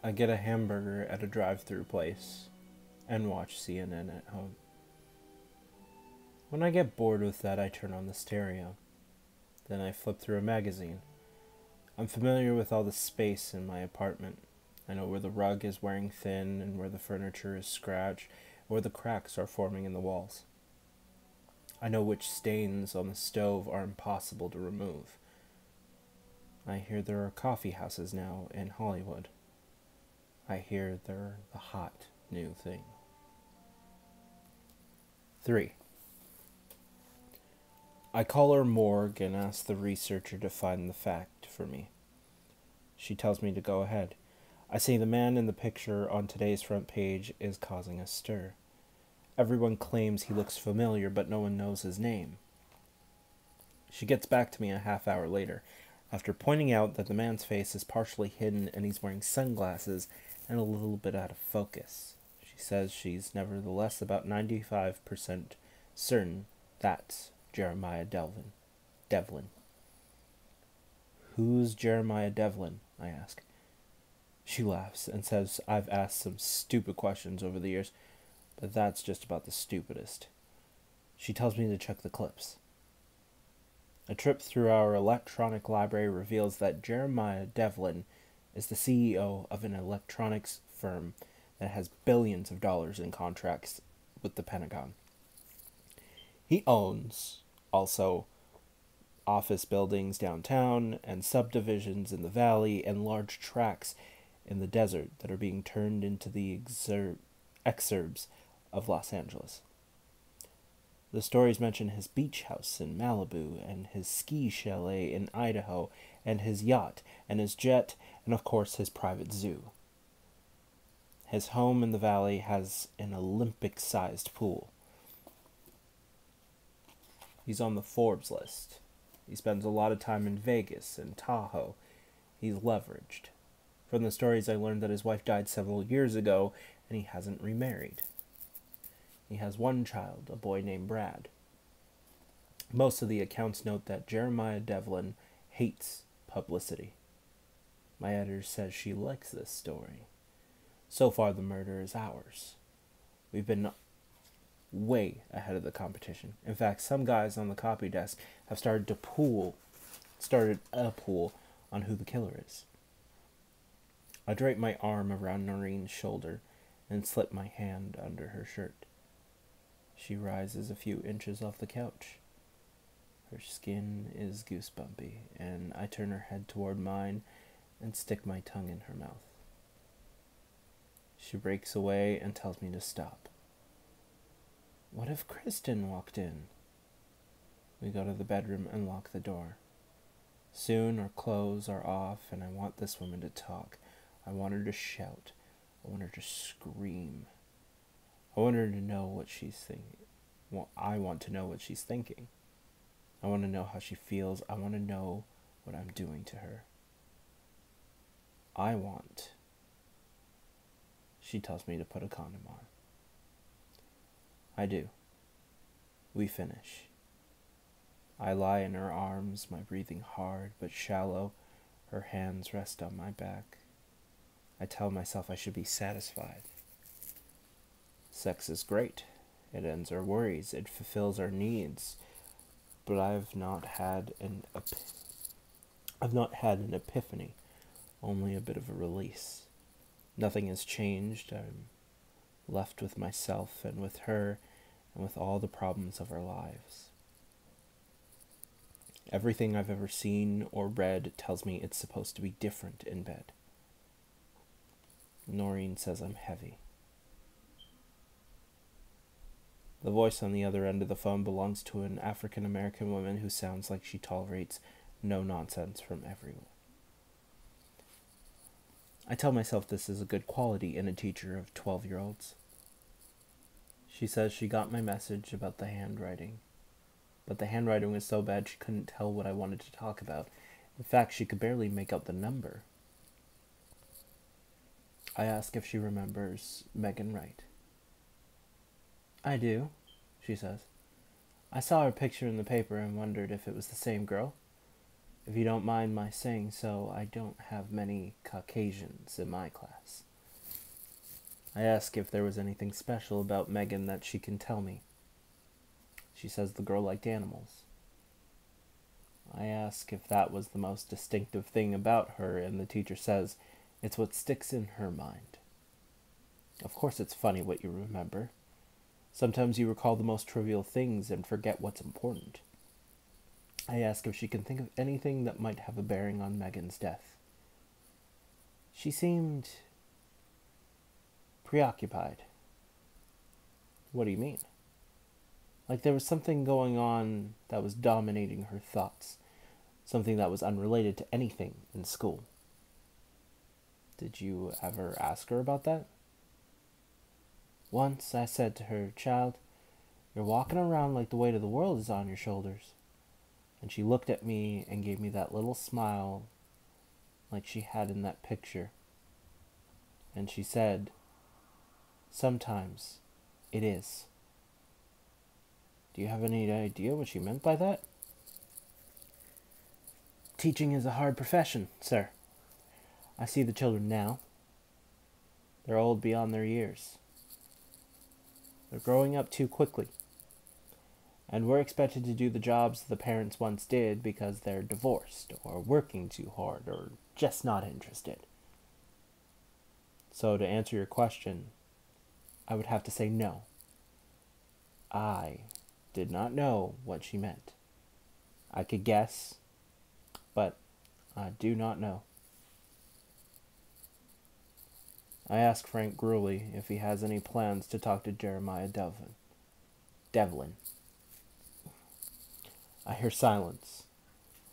I get a hamburger at a drive-through place and watch CNN at home. When I get bored with that, I turn on the stereo. Then I flip through a magazine. I'm familiar with all the space in my apartment. I know where the rug is wearing thin and where the furniture is scratched, and where the cracks are forming in the walls. I know which stains on the stove are impossible to remove. I hear there are coffee houses now in Hollywood. I hear they're the hot new thing. 3. I call her morgue and ask the researcher to find the fact for me. She tells me to go ahead. I say the man in the picture on today's front page is causing a stir. Everyone claims he looks familiar, but no one knows his name. She gets back to me a half hour later, after pointing out that the man's face is partially hidden and he's wearing sunglasses and a little bit out of focus. She says she's nevertheless about 95% certain that's Jeremiah Devlin. Who's Jeremiah Devlin? I ask. She laughs and says I've asked some stupid questions over the years, but that's just about the stupidest. She tells me to check the clips. A trip through our electronic library reveals that Jeremiah Devlin is the CEO of an electronics firm that has billions of dollars in contracts with the Pentagon. He owns, also, office buildings downtown and subdivisions in the valley and large tracts in the desert that are being turned into the exurbs of Los Angeles. The stories mention his beach house in Malibu and his ski chalet in Idaho and his yacht and his jet and, of course, his private zoo. His home in the valley has an Olympic-sized pool. He's on the Forbes list. He spends a lot of time in Vegas and Tahoe. He's leveraged. From the stories, I learned that his wife died several years ago and he hasn't remarried. He has one child, a boy named Brad. Most of the accounts note that Jeremiah Devlin hates publicity. My editor says she likes this story. So far, the murder is ours. We've been way ahead of the competition. In fact, some guys on the copy desk have started a pool on who the killer is. I drape my arm around Noreen's shoulder and slip my hand under her shirt. She rises a few inches off the couch. Her skin is goosebumpy, and I turn her head toward mine and stick my tongue in her mouth. She breaks away and tells me to stop. What if Kristen walked in? We go to the bedroom and lock the door. Soon our clothes are off, and I want this woman to talk. I want her to shout. I want her to scream. I want her to know what she's thinking. Well, I want to know what she's thinking. I want to know how she feels. I want to know what I'm doing to her. She tells me to put a condom on. I do. We finish. I lie in her arms, my breathing hard but shallow. Her hands rest on my back. I tell myself I should be satisfied. Sex is great. It ends our worries. It fulfills our needs. But I've not had an epiphany, only a bit of a release. Nothing has changed. I'm left with myself and with her and with all the problems of our lives. Everything I've ever seen or read tells me it's supposed to be different in bed. Noreen says I'm heavy. The voice on the other end of the phone belongs to an African-American woman who sounds like she tolerates no nonsense from everyone. I tell myself this is a good quality in a teacher of 12-year-olds. She says she got my message about the handwriting, but the handwriting was so bad she couldn't tell what I wanted to talk about. In fact, she could barely make out the number. I ask if she remembers Megan Wright. I do, she says. I saw her picture in the paper and wondered if it was the same girl. If you don't mind my saying so, I don't have many Caucasians in my class. I ask if there was anything special about Megan that she can tell me. She says the girl liked animals. I ask if that was the most distinctive thing about her, and the teacher says it's what sticks in her mind. Of course it's funny what you remember. Sometimes you recall the most trivial things and forget what's important. I ask if she can think of anything that might have a bearing on Megan's death. She seemed preoccupied. What do you mean? Like there was something going on that was dominating her thoughts, something that was unrelated to anything in school. Did you ever ask her about that? Once I said to her, "Child, you're walking around like the weight of the world is on your shoulders." And she looked at me and gave me that little smile like she had in that picture. And she said, "Sometimes it is." Do you have any idea what she meant by that? Teaching is a hard profession, sir. I see the children now. They're old beyond their years. They're growing up too quickly. And we're expected to do the jobs the parents once did because they're divorced, or working too hard, or just not interested. So to answer your question, I would have to say no. I did not know what she meant. I could guess, but I do not know. I ask Frank Grewley if he has any plans to talk to Jeremiah Devlin. I hear silence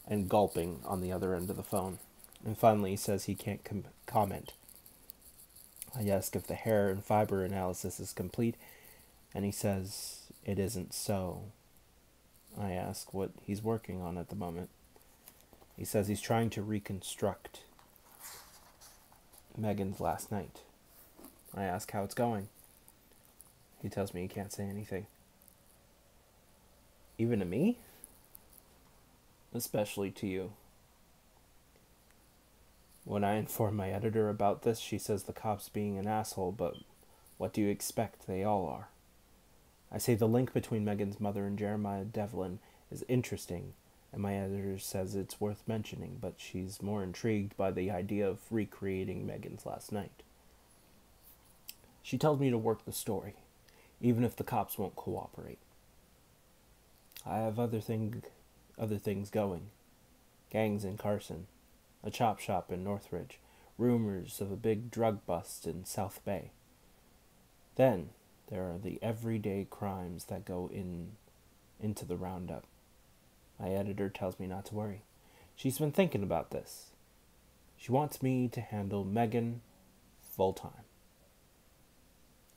and gulping on the other end of the phone, and finally he says he can't comment. I ask if the hair and fiber analysis is complete, and he says it isn't so. I ask what he's working on at the moment. He says he's trying to reconstruct Megan's last night. I ask how it's going. He tells me he can't say anything. Even to me? Especially to you. When I inform my editor about this, she says the cop's being an asshole, but what do you expect? They all are. I say the link between Megan's mother and Jeremiah Devlin is interesting, and my editor says it's worth mentioning, but she's more intrigued by the idea of recreating Megan's last night. She tells me to work the story, even if the cops won't cooperate. I have other things going. Gangs in Carson, a chop shop in Northridge, rumors of a big drug bust in South Bay. Then there are the everyday crimes that go into the roundup. My editor tells me not to worry. She's been thinking about this. She wants me to handle Megan full time.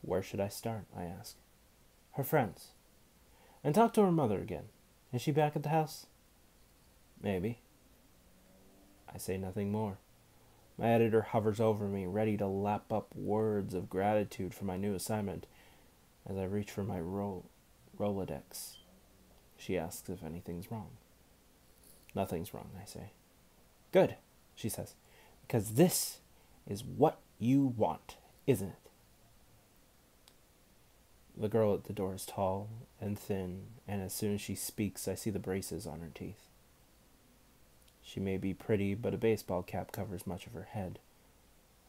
Where should I start? I ask. Her friends. And talk to her mother again. Is she back at the house? Maybe. I say nothing more. My editor hovers over me, ready to lap up words of gratitude for my new assignment. As I reach for my Rolodex, she asks if anything's wrong. Nothing's wrong, I say. Good, she says, because this is what you want, isn't it? The girl at the door is tall and thin, and as soon as she speaks, I see the braces on her teeth. She may be pretty, but a baseball cap covers much of her head.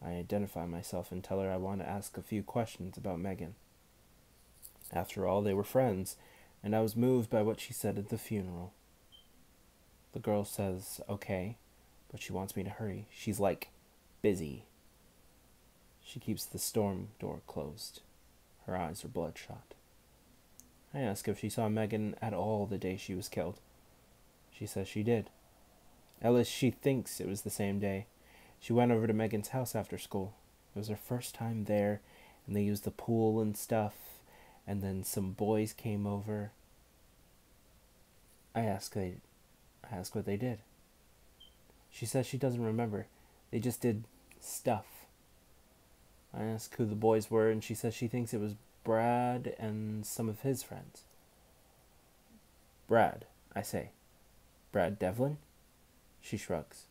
I identify myself and tell her I want to ask a few questions about Megan. After all, they were friends, and I was moved by what she said at the funeral. The girl says, okay, but she wants me to hurry. She's like, busy. She keeps the storm door closed. Her eyes are bloodshot. I ask if she saw Megan at all the day she was killed. She says she did. At least she thinks it was the same day. She went over to Megan's house after school. It was her first time there, and they used the pool and stuff, and then some boys came over. I ask what they did. She says she doesn't remember. They just did stuff. I ask who the boys were, and she says she thinks it was Brad and some of his friends. Brad, I say. Brad Devlin? She shrugs.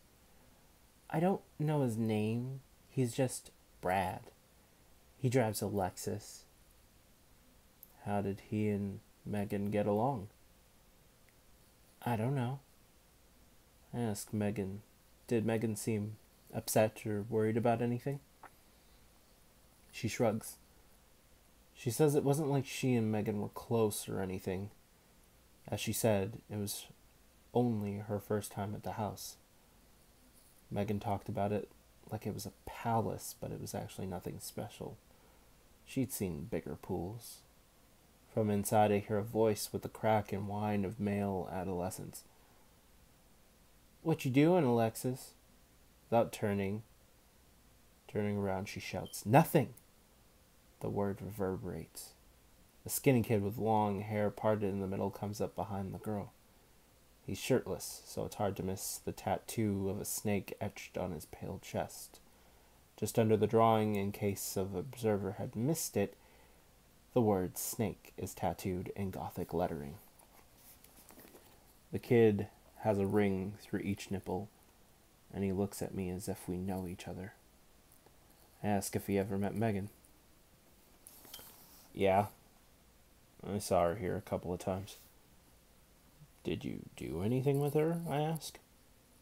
I don't know his name. He's just Brad. He drives a Lexus. How did he and Megan get along? I don't know. I ask Megan, did Megan seem upset or worried about anything? She shrugs. She says it wasn't like she and Megan were close or anything. As she said, it was only her first time at the house. Megan talked about it like it was a palace, but it was actually nothing special. She'd seen bigger pools. From inside I hear a voice with the crack and whine of male adolescence. What you doing, Alexis? Without turning around, she shouts, Nothing! The word reverberates. A skinny kid with long hair parted in the middle comes up behind the girl. He's shirtless, so it's hard to miss the tattoo of a snake etched on his pale chest. Just under the drawing, in case an observer had missed it, the word snake is tattooed in Gothic lettering. The kid has a ring through each nipple, and he looks at me as if we know each other. I ask if he ever met Megan. Yeah, I saw her here a couple of times. Did you do anything with her? I ask.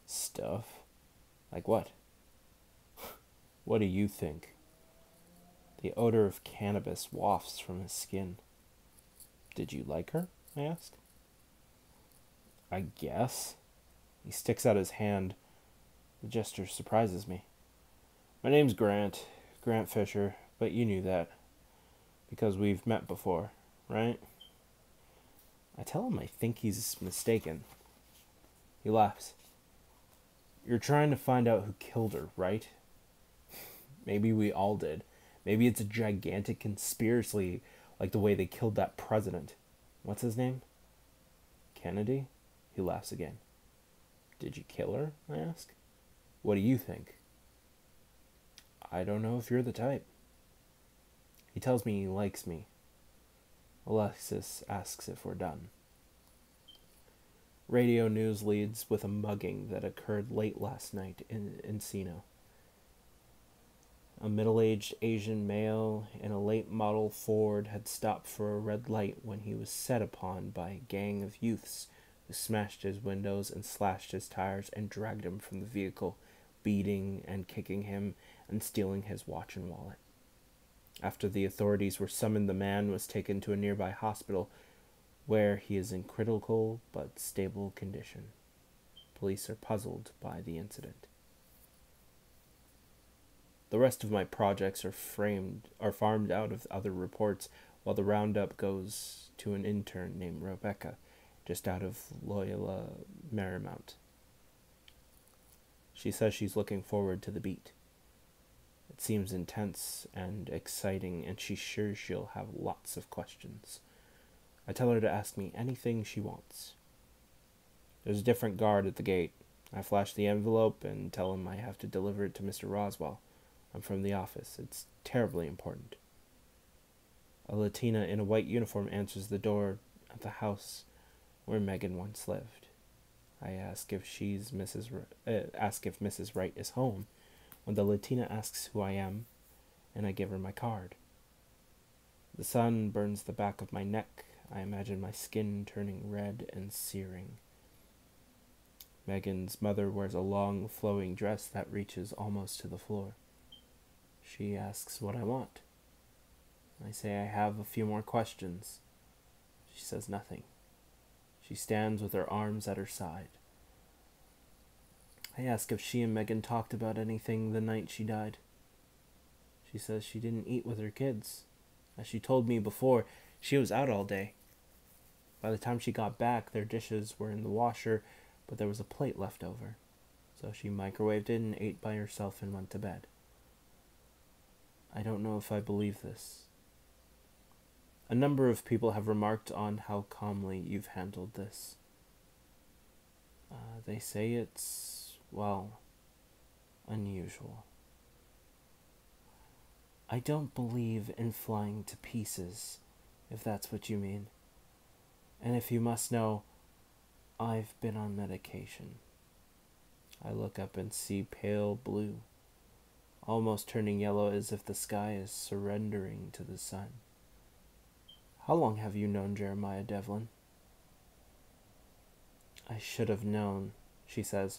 Stuff? Like what? What do you think? The odor of cannabis wafts from his skin. Did you like her? I ask. I guess. He sticks out his hand. The gesture surprises me. My name's Grant Fisher, but you knew that. Because we've met before, right? I tell him I think he's mistaken. He laughs. You're trying to find out who killed her, right? Maybe we all did. Maybe it's a gigantic conspiracy like the way they killed that president. What's his name? Kennedy? He laughs again. Did you kill her? I ask. What do you think? I don't know if you're the type. He tells me he likes me. Alexis asks if we're done. Radio news leads with a mugging that occurred late last night in Encino. A middle-aged Asian male in a late model Ford had stopped for a red light when he was set upon by a gang of youths who smashed his windows and slashed his tires and dragged him from the vehicle, beating and kicking him and stealing his watch and wallet. After the authorities were summoned, the man was taken to a nearby hospital where he is in critical but stable condition. Police are puzzled by the incident. The rest of my projects are farmed out of other reports, while the roundup goes to an intern named Rebecca, just out of Loyola Marymount. She says she's looking forward to the beat. It seems intense and exciting, and she's sure she'll have lots of questions. I tell her to ask me anything she wants. There's a different guard at the gate. I flash the envelope and tell him I have to deliver it to Mr. Roswell. I'm from the office. It's terribly important. A Latina in a white uniform answers the door at the house where Megan once lived. I ask if Mrs. Wright is home, when the Latina asks who I am, and I give her my card. The sun burns the back of my neck. I imagine my skin turning red and searing. Megan's mother wears a long, flowing dress that reaches almost to the floor. She asks what I want. I say I have a few more questions. She says nothing. She stands with her arms at her side. I ask if she and Megan talked about anything the night she died. She says she didn't eat with her kids. As she told me before, she was out all day. By the time she got back, their dishes were in the washer, but there was a plate left over. So she microwaved it and ate by herself and went to bed. I don't know if I believe this. A number of people have remarked on how calmly you've handled this. They say it's, well, unusual. I don't believe in flying to pieces, if that's what you mean. And if you must know, I've been on medication. I look up and see pale blue, almost turning yellow as if the sky is surrendering to the sun. How long have you known Jeremiah Devlin? I should have known, she says.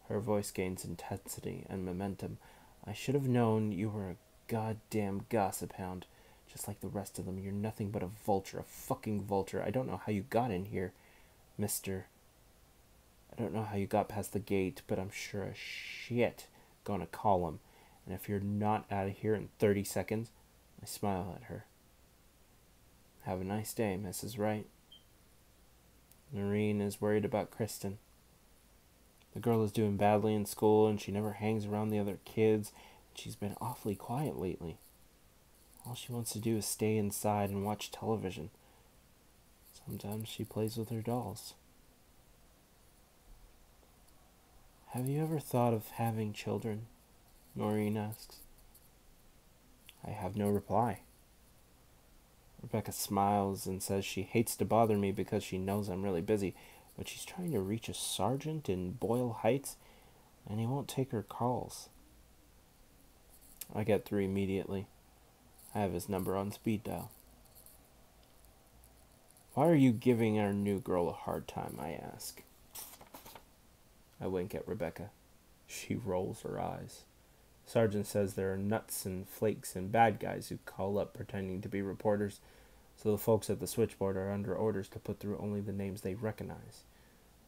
Her voice gains intensity and momentum. I should have known you were a goddamn gossip hound. Just like the rest of them, you're nothing but a vulture, a fucking vulture. I don't know how you got in here, mister. I don't know how you got past the gate, but I'm sure as shit gonna call him. And if you're not out of here in 30 seconds, I smile at her. Have a nice day, Mrs. Wright. Noreen is worried about Kristen. The girl is doing badly in school, and she never hangs around the other kids. She's been awfully quiet lately. All she wants to do is stay inside and watch television. Sometimes she plays with her dolls. Have you ever thought of having children? Noreen asks. I have no reply. Rebecca smiles and says she hates to bother me because she knows I'm really busy, but she's trying to reach a sergeant in Boyle Heights, and he won't take her calls. I get through immediately. I have his number on speed dial. Why are you giving our new girl a hard time, I ask. I wink at Rebecca. She rolls her eyes. Sergeant says there are nuts and flakes and bad guys who call up pretending to be reporters, so the folks at the switchboard are under orders to put through only the names they recognize.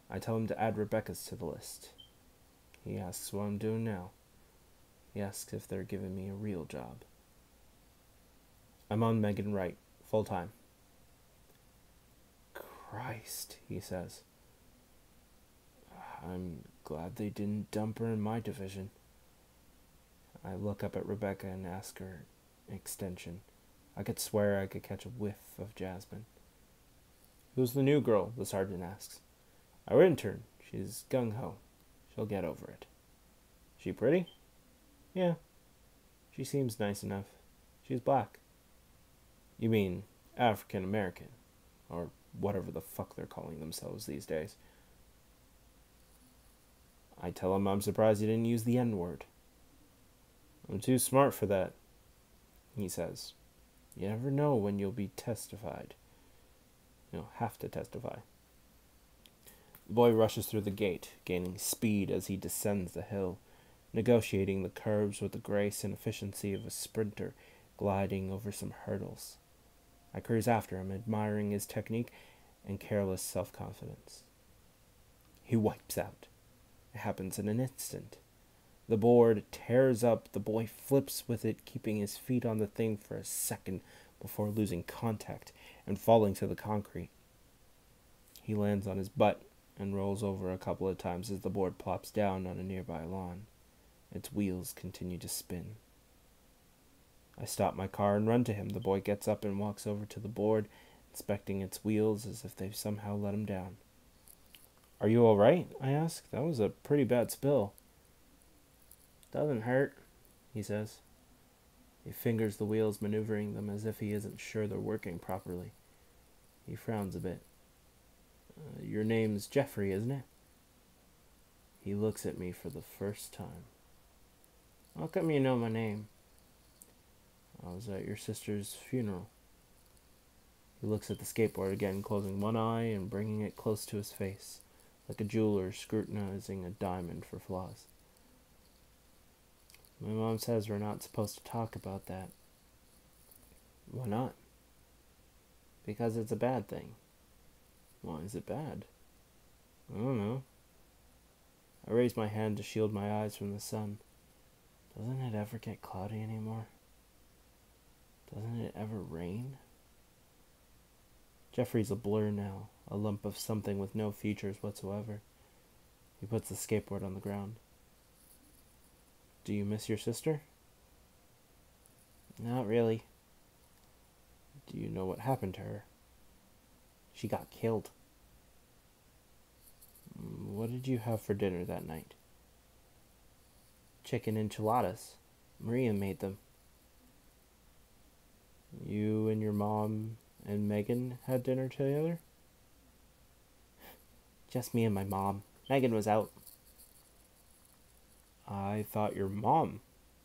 I tell him to add Rebecca's to the list. He asks what I'm doing now. He asks if they're giving me a real job. I'm on Megan Wright, full-time. Christ, he says. I'm glad they didn't dump her in my division. I look up at Rebecca and ask her extension. I could swear I could catch a whiff of Jasmine. Who's the new girl? The sergeant asks. Our intern. She's gung-ho. She'll get over it. She pretty? Yeah. She seems nice enough. She's black. You mean African American, or whatever the fuck they're calling themselves these days. I tell him I'm surprised he didn't use the N-word. I'm too smart for that, he says. You never know when you'll be testified. You'll have to testify. The boy rushes through the gate, gaining speed as he descends the hill, negotiating the curves with the grace and efficiency of a sprinter gliding over some hurdles. I cruise after him, admiring his technique and careless self-confidence. He wipes out. It happens in an instant. The board tears up, the boy flips with it, keeping his feet on the thing for a second before losing contact and falling to the concrete. He lands on his butt and rolls over a couple of times as the board plops down on a nearby lawn. Its wheels continue to spin. I stop my car and run to him. The boy gets up and walks over to the board, inspecting its wheels as if they've somehow let him down. Are you all right? I ask. That was a pretty bad spill. Doesn't hurt, he says. He fingers the wheels, maneuvering them as if he isn't sure they're working properly. He frowns a bit. Your name's Jeffrey, isn't it? He looks at me for the first time. How come you know my name? I was at your sister's funeral. He looks at the skateboard again, closing one eye and bringing it close to his face, like a jeweler scrutinizing a diamond for flaws. My mom says we're not supposed to talk about that. Why not? Because it's a bad thing. Why is it bad? I don't know. I raise my hand to shield my eyes from the sun. Doesn't it ever get cloudy anymore? Doesn't it ever rain? Jeffrey's a blur now, a lump of something with no features whatsoever. He puts the skateboard on the ground. Do you miss your sister? Not really. Do you know what happened to her? She got killed. What did you have for dinner that night? Chicken enchiladas. Maria made them. You and your mom and Megan had dinner together? Just me and my mom. Megan was out. I thought your mom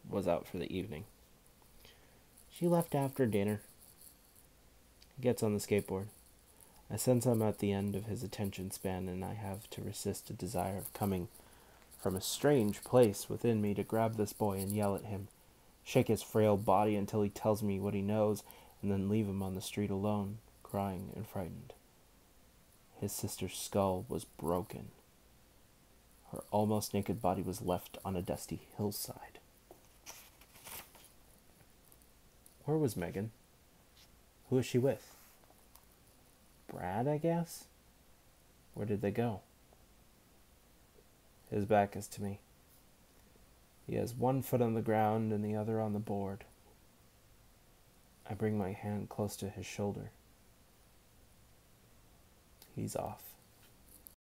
was out for the evening. She left after dinner. He gets on the skateboard. I sense I'm at the end of his attention span, and I have to resist a desire of coming from a strange place within me to grab this boy and yell at him, shake his frail body until he tells me what he knows, and then leave him on the street alone, crying and frightened. His sister's skull was broken. Her almost naked body was left on a dusty hillside. Where was Megan? Who was she with? Brad, I guess? Where did they go? His back is to me. He has one foot on the ground and the other on the board. I bring my hand close to his shoulder. He's off.